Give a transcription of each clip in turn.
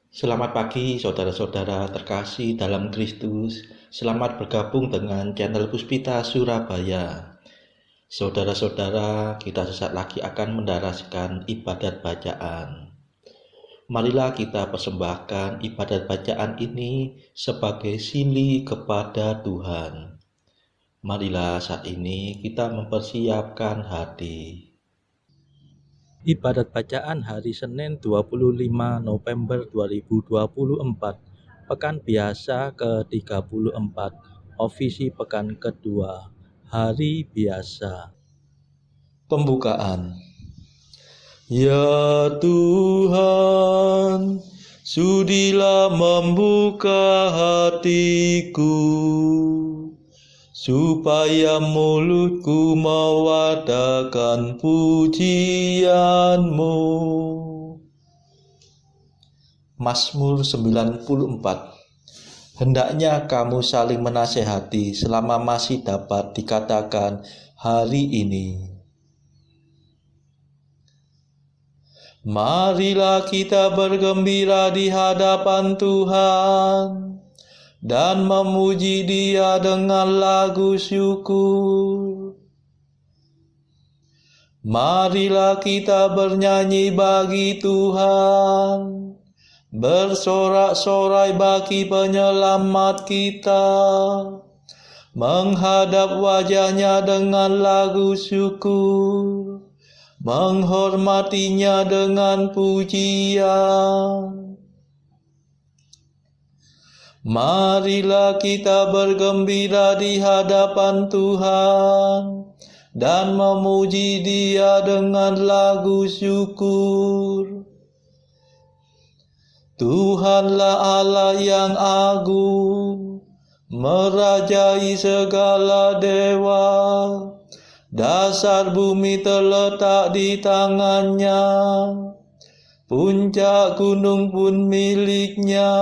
Selamat pagi saudara-saudara terkasih dalam Kristus. Selamat bergabung dengan channel Puspita Surabaya. Saudara-saudara, kita sesaat lagi akan mendaraskan ibadat bacaan. Marilah kita persembahkan ibadat bacaan ini sebagai sili kepada Tuhan. Marilah saat ini kita mempersiapkan hati. Ibadat bacaan hari Senin 25 November 2024, Pekan Biasa ke-34, Ofisi Pekan Kedua, Hari Biasa. Pembukaan. Ya Tuhan, sudilah membuka hatiku, supaya mulutku mewartakan pujian-Mu. Mazmur 94. Hendaknya kamu saling menasehati selama masih dapat dikatakan hari ini. Marilah kita bergembira di hadapan Tuhan dan memuji Dia dengan lagu syukur. Marilah kita bernyanyi bagi Tuhan, bersorak-sorai bagi penyelamat kita, menghadap wajah-Nya dengan lagu syukur, menghormatinya dengan pujian. Marilah kita bergembira di hadapan Tuhan dan memuji Dia dengan lagu syukur. Tuhanlah Allah yang agung, merajai segala dewa. Dasar bumi terletak di tangan-Nya, puncak gunung pun milik-Nya.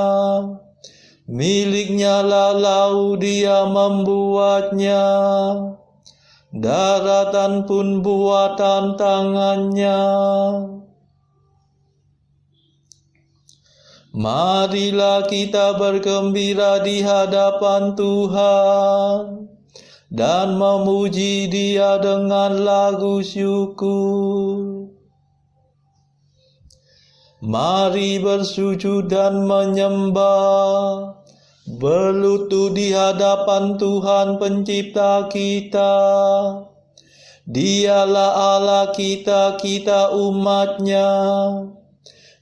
Milik-Nya lah laut, Dia membuatnya, daratan pun buatan tangan-Nya. Marilah kita bergembira di hadapan Tuhan dan memuji Dia dengan lagu syukur. Mari bersujud dan menyembah, berlutut di hadapan Tuhan Pencipta kita. Dialah Allah kita, kita umat-Nya.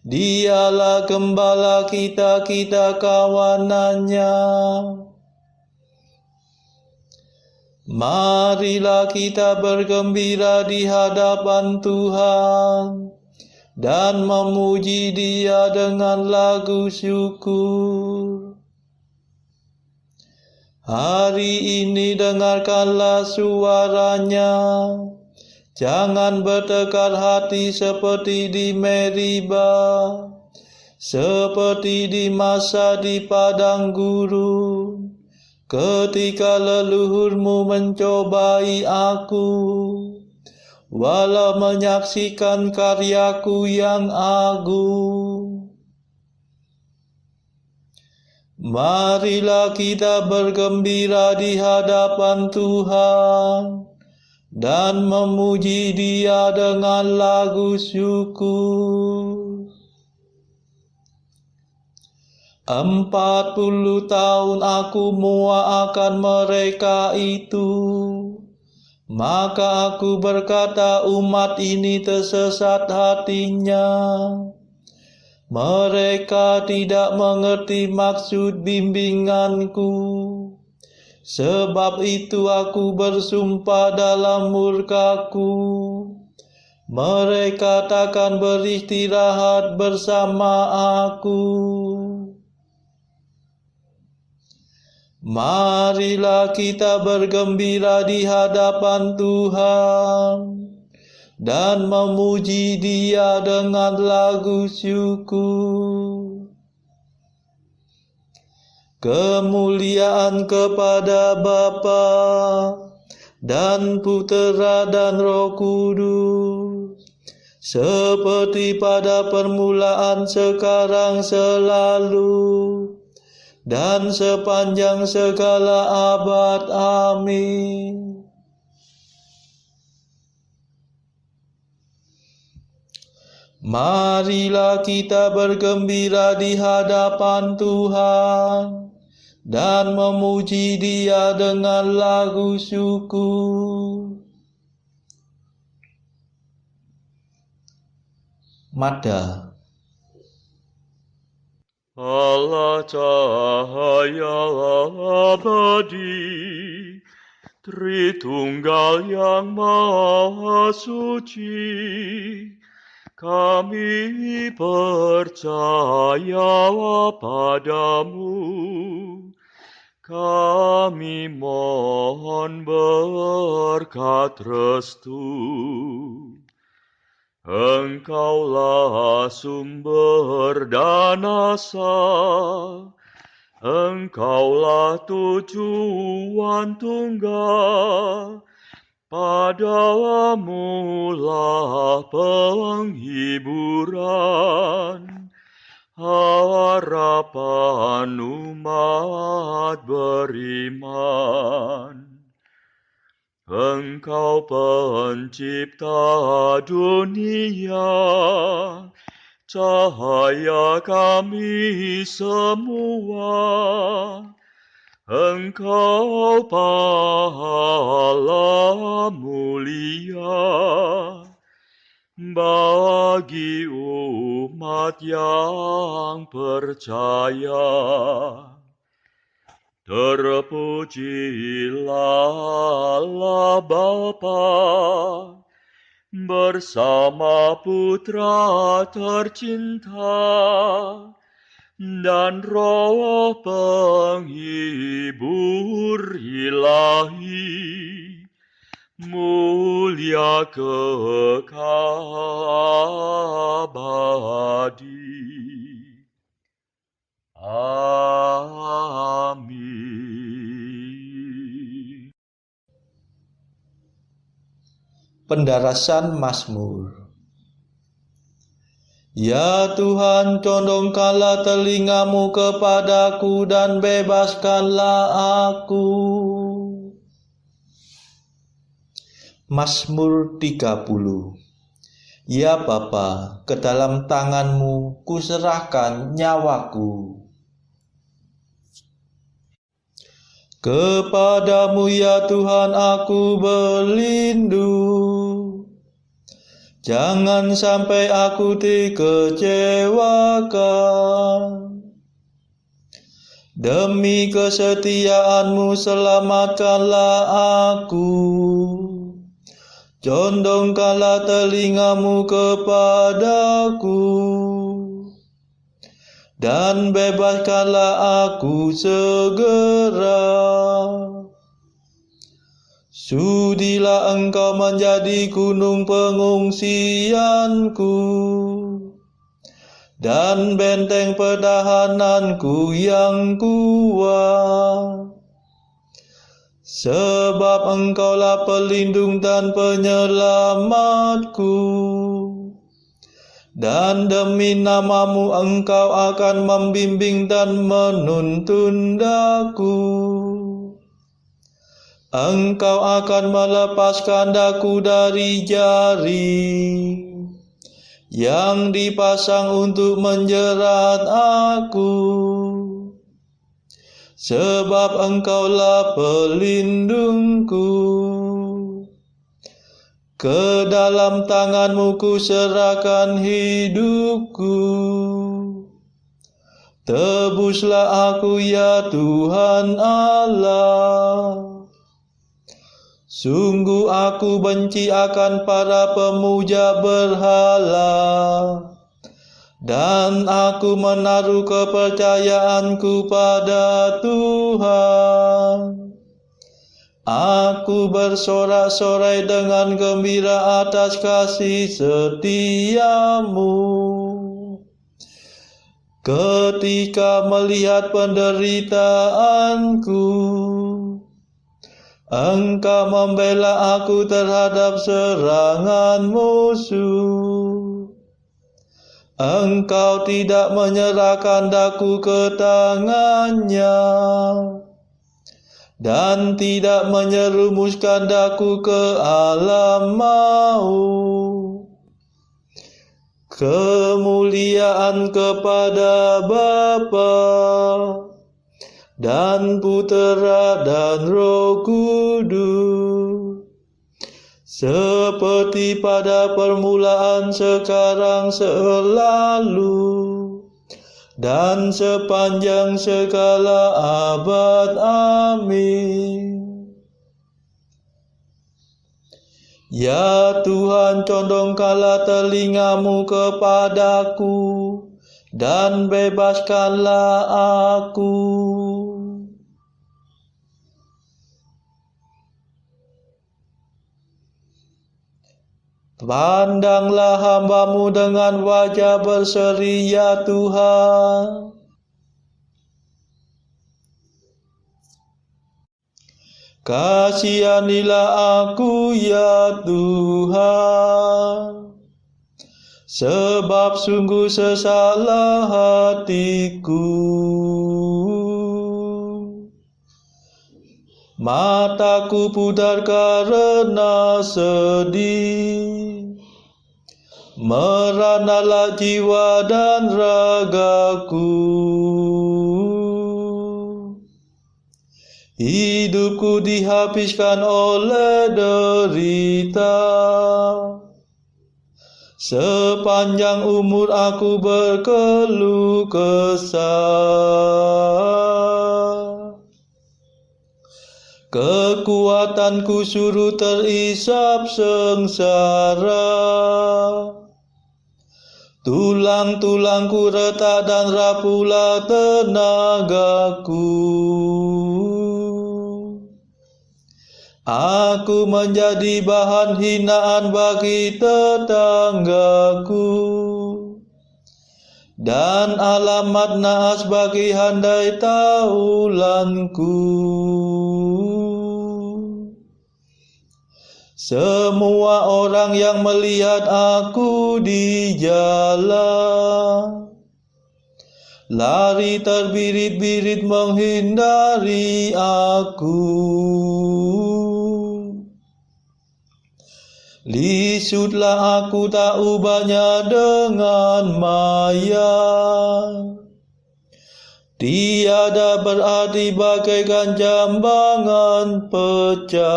Dialah gembala kita, kita kawanan-Nya. Marilah kita bergembira di hadapan Tuhan dan memuji Dia dengan lagu syukur. Hari ini dengarkanlah suara-Nya, jangan bertekad hati seperti di Meriba, seperti di masa di padang gurun, ketika leluhurmu mencobai aku, walau menyaksikan karyaku yang agung. Marilah kita bergembira di hadapan Tuhan dan memuji Dia dengan lagu syukur. 40 tahun aku muak akan mereka itu, maka aku berkata umat ini tersesat hatinya. Mereka tidak mengerti maksud bimbinganku. Sebab itu aku bersumpah dalam murkaku, mereka takkan beristirahat bersama aku. Marilah kita bergembira di hadapan Tuhan dan memuji Dia dengan lagu syukur. Kemuliaan kepada Bapa dan Putera dan Roh Kudus, seperti pada permulaan, sekarang, selalu, dan sepanjang segala abad. Amin. Marilah kita bergembira di hadapan Tuhan dan memuji Dia dengan lagu syukur. Mada. Allah cahaya abadi, Tritunggal yang Maha Suci, kami percaya padamu, kami mohon berkat restu. Engkaulah sumber dan asa, Engkaulah tujuan tunggal, padamulah penghiburan, harapan umat beriman. Engkau pencipta dunia, cahaya kami semua. Engkau pahala mulia bagi umat yang percaya. Terpujilah Allah Bapa bersama Putra tercinta dan Roh penghibur ilahi, mulia kekal abadi. Amin. Pendarasan Mazmur. Ya Tuhan, condongkanlah telingamu kepadaku dan bebaskanlah aku. Mazmur 30. Ya Bapa, ke dalam tanganmu kuserahkan nyawaku. Kepadamu ya Tuhan aku berlindung. Jangan sampai aku dikecewakan. Demi kesetiaanmu selamatkanlah aku. Condongkanlah telingamu kepadaku. Dan bebaskanlah aku segera. Sudilah Engkau menjadi gunung pengungsianku dan benteng pertahananku yang kuat. Sebab Engkaulah pelindung dan penyelamatku. Dan demi namamu Engkau akan membimbing dan menuntun daku. Engkau akan melepaskan daku dari jaring yang dipasang untuk menjerat aku. Sebab Engkaulah pelindungku. Ke dalam tanganmu kuserahkan hidupku. Tebuslah aku ya Tuhan Allah. Sungguh aku benci akan para pemuja berhala, dan aku menaruh kepercayaanku pada Tuhan. Aku bersorak-sorai dengan gembira atas kasih setiamu. Ketika melihat penderitaanku, Engkau membela aku terhadap serangan musuh. Engkau tidak menyerahkan daku ke tangannya, dan tidak menyerumuskan daku ke alam maut. Kemuliaan kepada Bapa dan Putera dan Roh Kudus, seperti pada permulaan, sekarang, selalu, dan sepanjang segala abad. Amin. Ya Tuhan, condongkanlah telingamu kepadaku, dan bebaskanlah aku. Pandanglah hamba-Mu dengan wajah berseri, ya Tuhan. Kasihanilah aku, ya Tuhan, sebab sungguh sesatlah hatiku. Mataku pudar karena sedih, meranalah jiwa dan ragaku. Hidupku dihabiskan oleh derita, sepanjang umur aku berkeluh kesah. Kekuatanku suruh terisap sengsara, tulang-tulangku retak dan rapuhlah tenagaku. Aku menjadi bahan hinaan bagi tetanggaku, dan alamat naas bagi handai taulanku. Semua orang yang melihat aku di jalan lari terbirit-birit menghindari aku. Lisutlah aku tak ubahnya dengan maya, tiada berarti bagaikan jambangan pecah.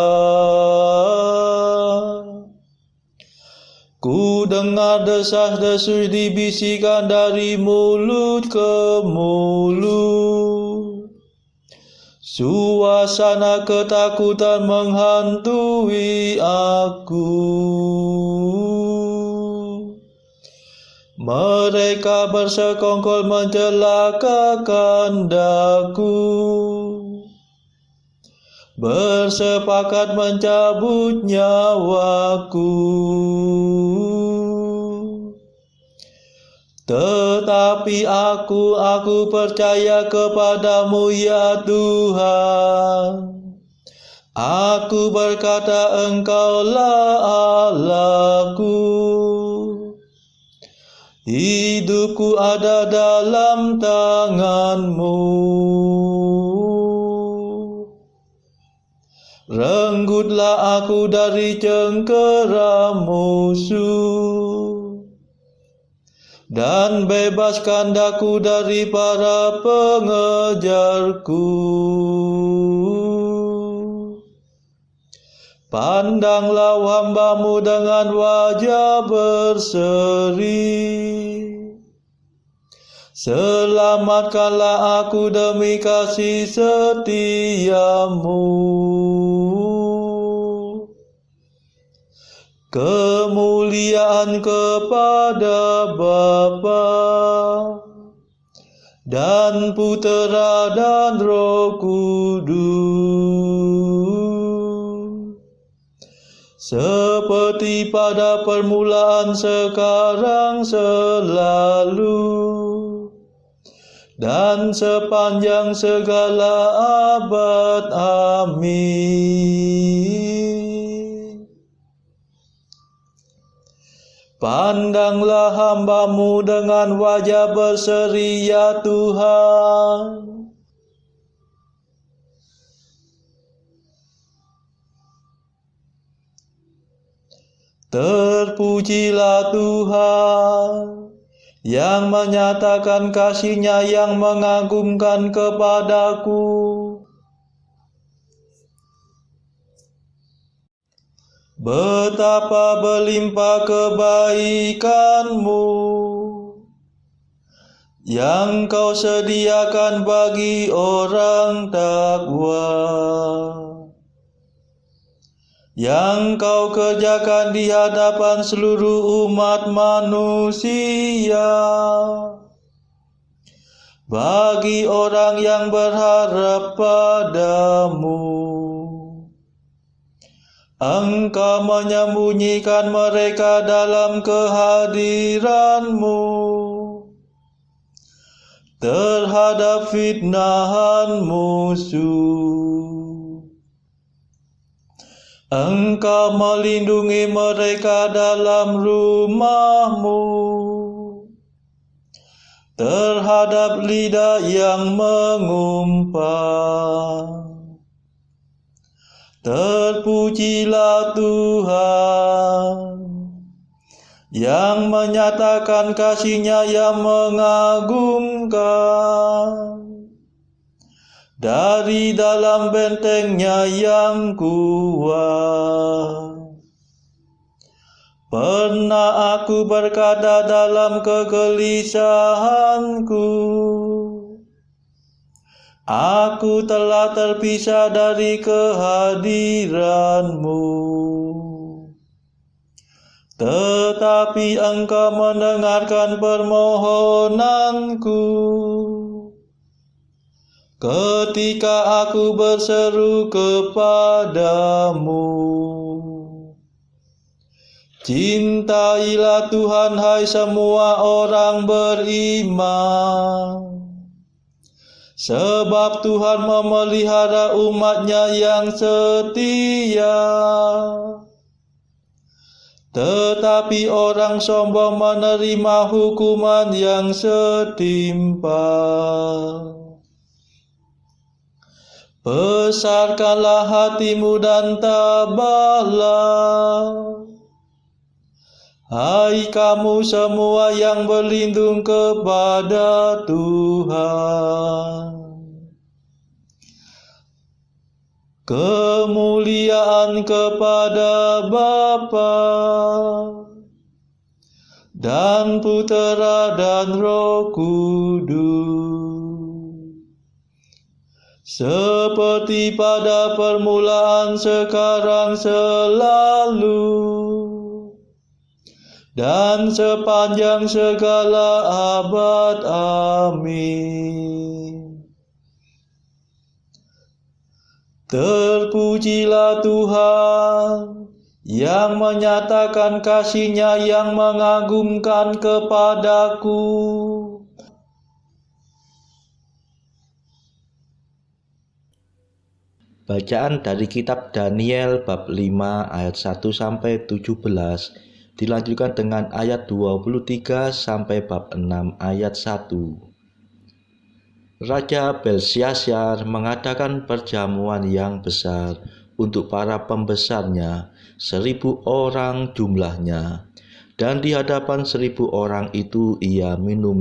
Ku dengar desas-desus dibisikkan dari mulut ke mulut. Suasana ketakutan menghantui aku. Mereka bersekongkol mencelakakan daku, bersepakat mencabut nyawaku. Tetapi aku percaya kepadamu, ya Tuhan. Aku berkata, Engkaulah Allahku. Hidupku ada dalam tangan-Mu. Renggutlah aku dari cengkera musuh, dan bebaskan daku dari para pengejarku. Pandanglah hamba-Mu dengan wajah berseri, selamatkanlah aku demi kasih setia-Mu. Kemuliaan kepada Bapa dan Putera dan Roh Kudus, seperti pada permulaan, sekarang, selalu, dan sepanjang segala abad. Amin. Pandanglah hamba-Mu dengan wajah berseri, ya Tuhan. Terpujilah Tuhan yang menyatakan kasih-Nya yang mengagumkan kepadaku. Betapa berlimpah kebaikan-Mu yang Kau sediakan bagi orang takwa, yang Kau kerjakan di hadapan seluruh umat manusia, bagi orang yang berharap padamu. Engkau menyembunyikan mereka dalam kehadiran-Mu terhadap fitnahan musuh. Engkau melindungi mereka dalam rumah-Mu terhadap lidah yang mengumpat. Terpujilah Tuhan yang menyatakan kasih-Nya yang mengagumkan dari dalam benteng-Nya yang kuat. Pernah aku berkata dalam kegelisahanku, aku telah terpisah dari kehadiran-Mu. Tetapi Engkau mendengarkan permohonanku ketika aku berseru kepadamu. Cintailah Tuhan, hai semua orang beriman, sebab Tuhan memelihara umat-Nya yang setia. Tetapi orang sombong menerima hukuman yang setimpal. Besarkanlah hatimu dan tabahlah, hai kamu semua yang berlindung kepada Tuhan. Kemuliaan kepada Bapa dan Putera dan Roh Kudus, seperti pada permulaan, sekarang, selalu, dan sepanjang segala abad. Amin. Terpujilah Tuhan yang menyatakan kasih-Nya yang mengagumkan kepadaku. Bacaan dari kitab Daniel bab 5 ayat 1 sampai 17 dilanjutkan dengan ayat 23 sampai bab 6 ayat 1. Raja Belsyazar mengadakan perjamuan yang besar untuk para pembesarnya, 1.000 orang jumlahnya, dan di hadapan 1.000 orang itu ia minum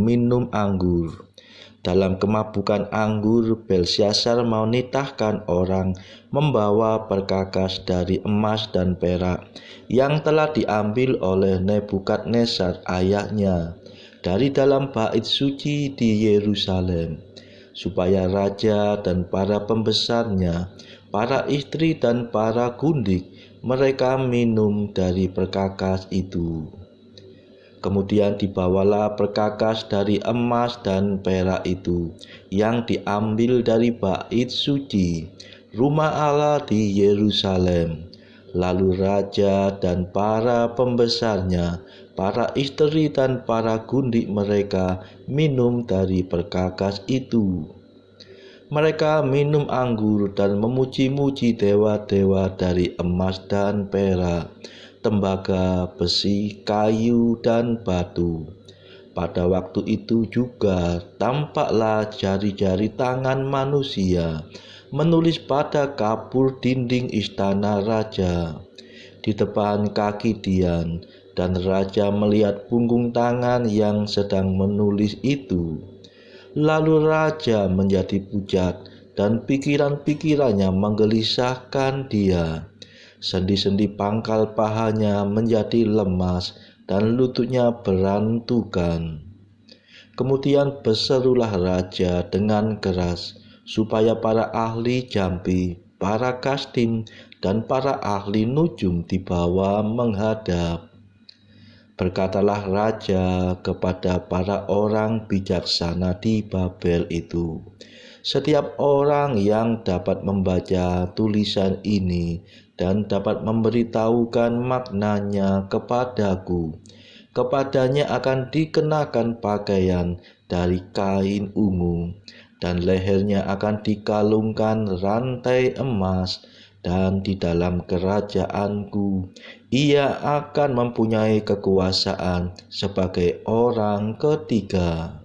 anggur. Dalam kemabukan anggur, Belsyazar menitahkan orang membawa perkakas dari emas dan perak yang telah diambil oleh Nebukadnezar ayahnya dari dalam bait suci di Yerusalem, supaya raja dan para pembesarnya, para istri dan para gundik, mereka minum dari perkakas itu. Kemudian dibawalah perkakas dari emas dan perak itu yang diambil dari bait suci, rumah Allah di Yerusalem, Lalu raja dan para pembesarnya, para istri dan para gundik mereka minum dari perkakas itu. Mereka minum anggur dan memuji-muji dewa-dewa dari emas dan perak, tembaga, besi, kayu, dan batu. Pada waktu itu juga tampaklah jari-jari tangan manusia menulis pada kapur dinding istana raja di depan kaki Dian, dan raja melihat punggung tangan yang sedang menulis itu. Lalu raja menjadi pucat dan pikiran-pikirannya menggelisahkan dia. Sendi-sendi pangkal pahanya menjadi lemas dan lututnya berantukan. Kemudian berserulah raja dengan keras supaya para ahli jampi, para kastim, dan para ahli nujum dibawa menghadap. Berkatalah raja kepada para orang bijaksana di Babel itu, "Setiap orang yang dapat membaca tulisan ini dan dapat memberitahukan maknanya kepadaku, kepadanya akan dikenakan pakaian dari kain ungu, dan lehernya akan dikalungkan rantai emas, dan di dalam kerajaanku ia akan mempunyai kekuasaan sebagai orang ketiga."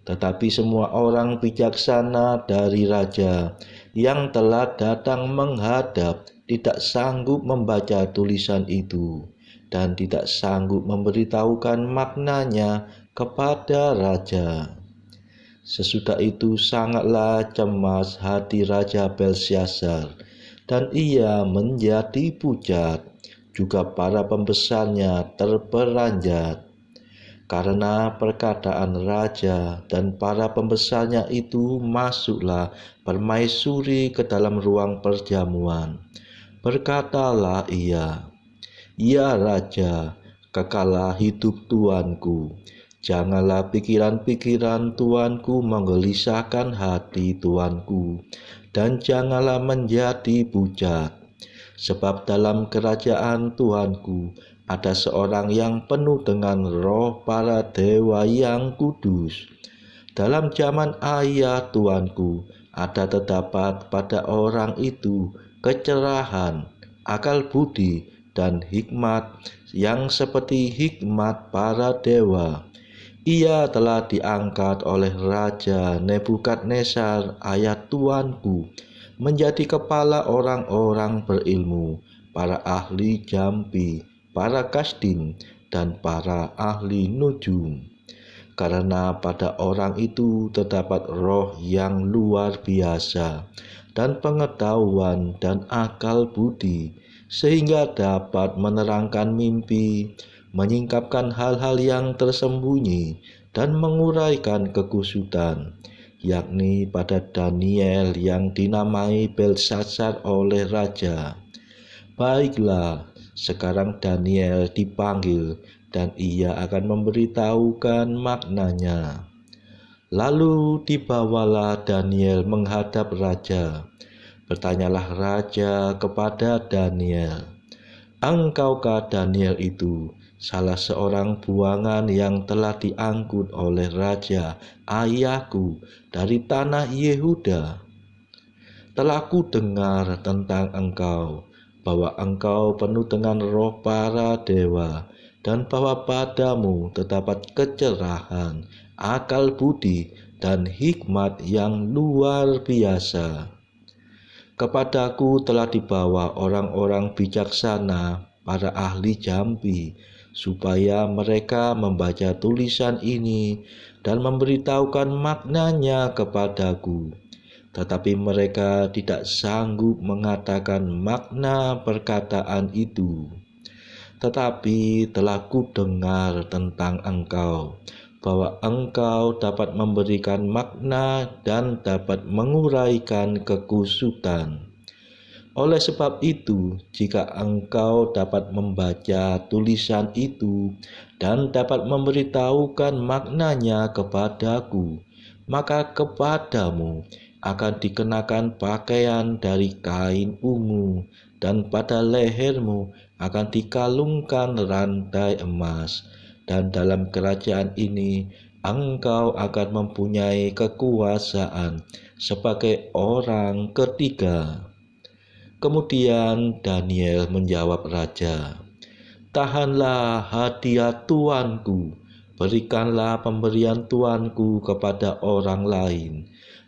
Tetapi semua orang bijaksana dari raja yang telah datang menghadap tidak sanggup membaca tulisan itu dan tidak sanggup memberitahukan maknanya kepada raja. Sesudah itu sangatlah cemas hati Raja Belsyazar, dan ia menjadi pucat. Juga para pembesarnya terperanjat. Karena perkataan raja dan para pembesarnya itu, masuklah permaisuri ke dalam ruang perjamuan. Berkatalah ia, "Ya raja, kekalah hidup tuanku. Janganlah pikiran-pikiran tuanku menggelisahkan hati tuanku, dan janganlah menjadi pucat. Sebab dalam kerajaan Tuanku ada seorang yang penuh dengan roh para dewa yang kudus. Dalam zaman ayah Tuanku ada terdapat pada orang itu kecerahan, akal budi, dan hikmat yang seperti hikmat para dewa. Ia telah diangkat oleh Raja Nebukadnezar ayah Tuanku menjadi kepala orang-orang berilmu, para ahli jampi, para kasdim, dan para ahli nujum. Karena pada orang itu terdapat roh yang luar biasa, dan pengetahuan dan akal budi, sehingga dapat menerangkan mimpi, menyingkapkan hal-hal yang tersembunyi, dan menguraikan kekusutan, yakni pada Daniel yang dinamai Belsyazar oleh raja. Baiklah, sekarang Daniel dipanggil, dan ia akan memberitahukan maknanya." Lalu dibawalah Daniel menghadap raja. Bertanyalah raja kepada Daniel, "Engkaukah Daniel itu salah seorang buangan yang telah diangkut oleh raja ayahku dari tanah Yehuda? Telah ku dengar tentang engkau, bahwa engkau penuh dengan roh para dewa, dan bahwa padamu terdapat kecerahan, akal budi, dan hikmat yang luar biasa. Kepadaku telah dibawa orang-orang bijaksana, para ahli jampi, supaya mereka membaca tulisan ini dan memberitahukan maknanya kepadaku. Tetapi mereka tidak sanggup mengatakan makna perkataan itu. Tetapi telah kudengar tentang engkau, bahwa engkau dapat memberikan makna dan dapat menguraikan kekusutan. Oleh sebab itu, jika engkau dapat membaca tulisan itu dan dapat memberitahukan maknanya kepadaku, maka kepadamu akan dikenakan pakaian dari kain ungu, dan pada lehermu akan dikalungkan rantai emas. Dan dalam kerajaan ini engkau akan mempunyai kekuasaan sebagai orang ketiga. Kemudian Daniel menjawab raja, "Tahanlah hadiah tuanku, berikanlah pemberian tuanku kepada orang lain.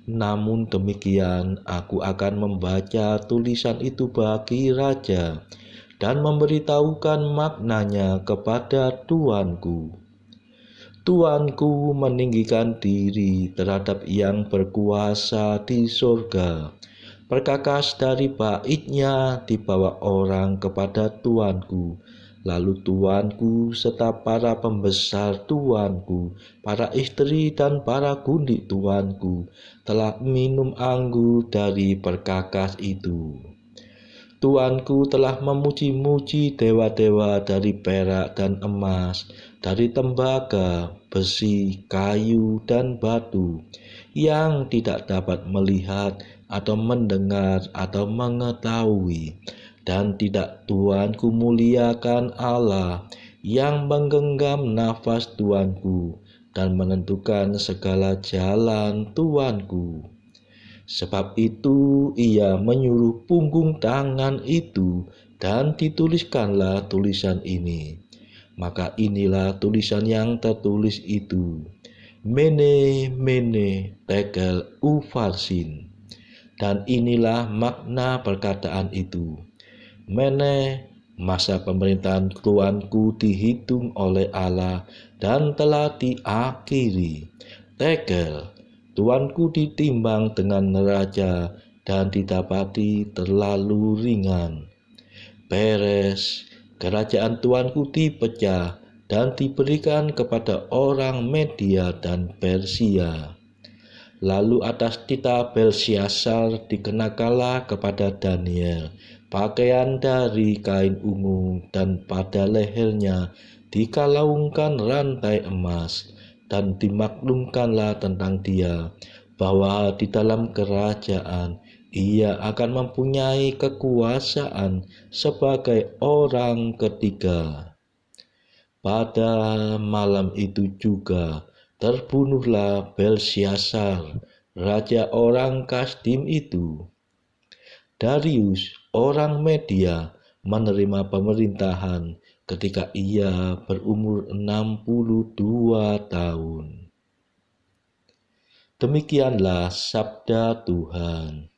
Namun demikian, aku akan membaca tulisan itu bagi raja dan memberitahukan maknanya kepada tuanku. Tuanku meninggikan diri terhadap yang berkuasa di surga. Perkakas dari baitnya dibawa orang kepada tuanku. Lalu tuanku serta para pembesar tuanku, para istri dan para gundik tuanku telah minum anggur dari perkakas itu. Tuanku telah memuji-muji dewa-dewa dari perak dan emas, dari tembaga, besi, kayu, dan batu, yang tidak dapat melihat atau mendengar atau mengetahui. Dan tidak Tuanku muliakan Allah yang menggenggam nafas Tuanku dan menentukan segala jalan Tuanku. Sebab itu ia menyuruh punggung tangan itu dan dituliskanlah tulisan ini. Maka inilah tulisan yang tertulis itu. Mene, mene, tekel, ufarsin. Dan inilah makna perkataan itu. Mene, masa pemerintahan Tuanku dihitung oleh Allah dan telah diakhiri. Tekel, Tuanku ditimbang dengan neraca dan didapati terlalu ringan. Peres, kerajaan Tuanku dipecah dan diberikan kepada orang Media dan Persia. Lalu atas tita Belsyazar dikenakanlah kepada Daniel pakaian dari kain ungu, dan pada lehernya dikalungkan rantai emas. Dan dimaklumkanlah tentang dia bahwa di dalam kerajaan ia akan mempunyai kekuasaan sebagai orang ketiga. Pada malam itu juga terbunuhlah Belsyazar, raja orang Kasdim itu. Darius, orang Media, menerima pemerintahan ketika ia berumur 62 tahun. Demikianlah sabda Tuhan.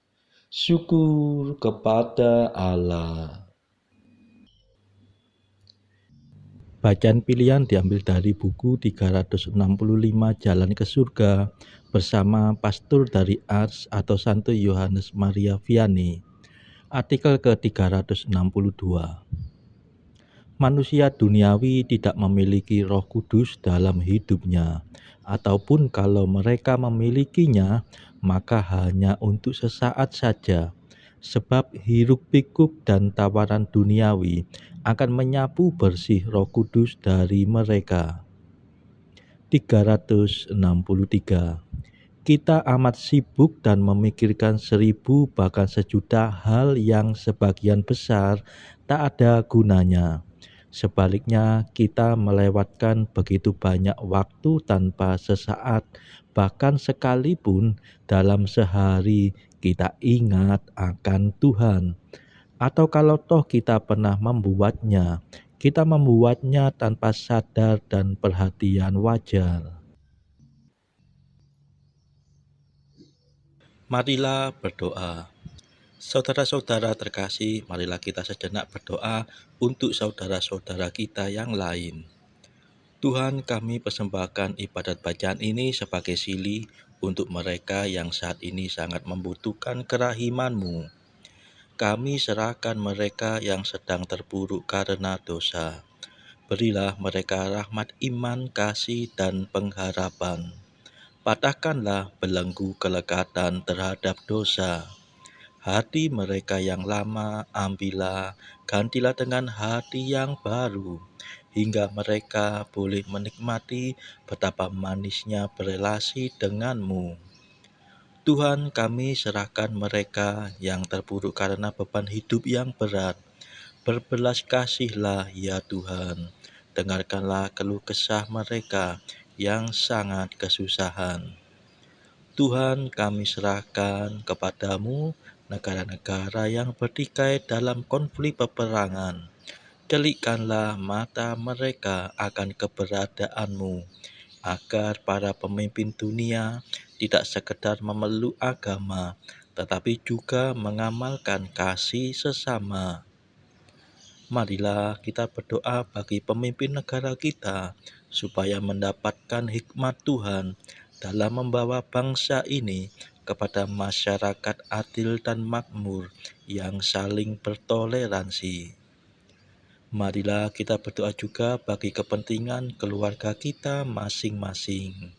Syukur kepada Allah. Bacaan pilihan diambil dari buku 365 Jalan ke Surga bersama pastor dari Ars atau Santo Yohanes Maria Vianney. Artikel ke-362. Manusia duniawi tidak memiliki Roh Kudus dalam hidupnya, ataupun kalau mereka memilikinya, maka hanya untuk sesaat saja, sebab hiruk-pikuk dan tawaran duniawi akan menyapu bersih Roh Kudus dari mereka. 363. Kita amat sibuk dan memikirkan 1000 bahkan sejuta hal yang sebagian besar tak ada gunanya. Sebaliknya, kita melewatkan begitu banyak waktu tanpa sesaat, bahkan sekalipun dalam sehari kita ingat akan Tuhan. Atau kalau toh kita pernah membuatnya, kita membuatnya tanpa sadar dan perhatian wajar. Marilah berdoa. Saudara-saudara terkasih, marilah kita sejenak berdoa untuk saudara-saudara kita yang lain. Tuhan, kami persembahkan ibadat bacaan ini sebagai sili untuk mereka yang saat ini sangat membutuhkan kerahiman-Mu. Kami serahkan mereka yang sedang terpuruk karena dosa. Berilah mereka rahmat iman, kasih, dan pengharapan. Patahkanlah belenggu kelekatan terhadap dosa. Hati mereka yang lama ambillah, gantilah dengan hati yang baru, hingga mereka boleh menikmati betapa manisnya berelasi denganmu. Tuhan, kami serahkan mereka yang terpuruk karena beban hidup yang berat. Berbelas kasihlah ya Tuhan, dengarkanlah keluh kesah mereka yang sangat kesusahan. Tuhan, kami serahkan kepadamu negara-negara yang bertikai dalam konflik peperangan. Delikkanlah mata mereka akan keberadaanmu, agar para pemimpin dunia tidak sekedar memeluk agama, tetapi juga mengamalkan kasih sesama. Marilah kita berdoa bagi pemimpin negara kita, supaya mendapatkan hikmat Tuhan dalam membawa bangsa ini kepada masyarakat adil dan makmur yang saling bertoleransi. Marilah kita berdoa juga bagi kepentingan keluarga kita masing-masing.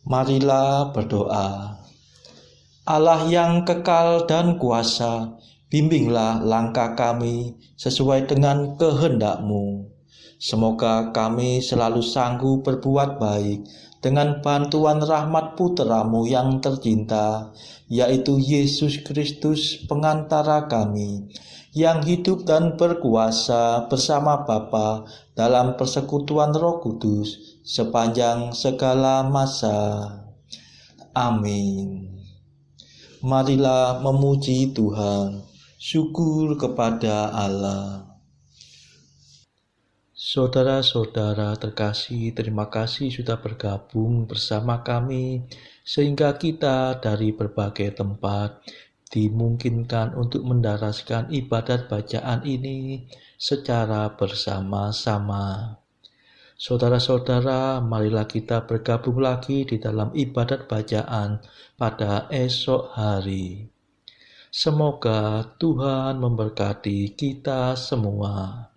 Marilah berdoa. Allah yang kekal dan kuasa, bimbinglah langkah kami sesuai dengan kehendak-Mu. Semoga kami selalu sanggup berbuat baik dengan bantuan rahmat Putra-Mu yang tercinta, yaitu Yesus Kristus pengantara kami, yang hidup dan berkuasa bersama Bapa dalam persekutuan Roh Kudus sepanjang segala masa. Amin. Marilah memuji Tuhan, syukur kepada Allah. Saudara-saudara terkasih, terima kasih sudah bergabung bersama kami, sehingga kita dari berbagai tempat dimungkinkan untuk mendaraskan ibadat bacaan ini secara bersama-sama. Saudara-saudara, marilah kita bergabung lagi di dalam ibadat bacaan pada esok hari. Semoga Tuhan memberkati kita semua.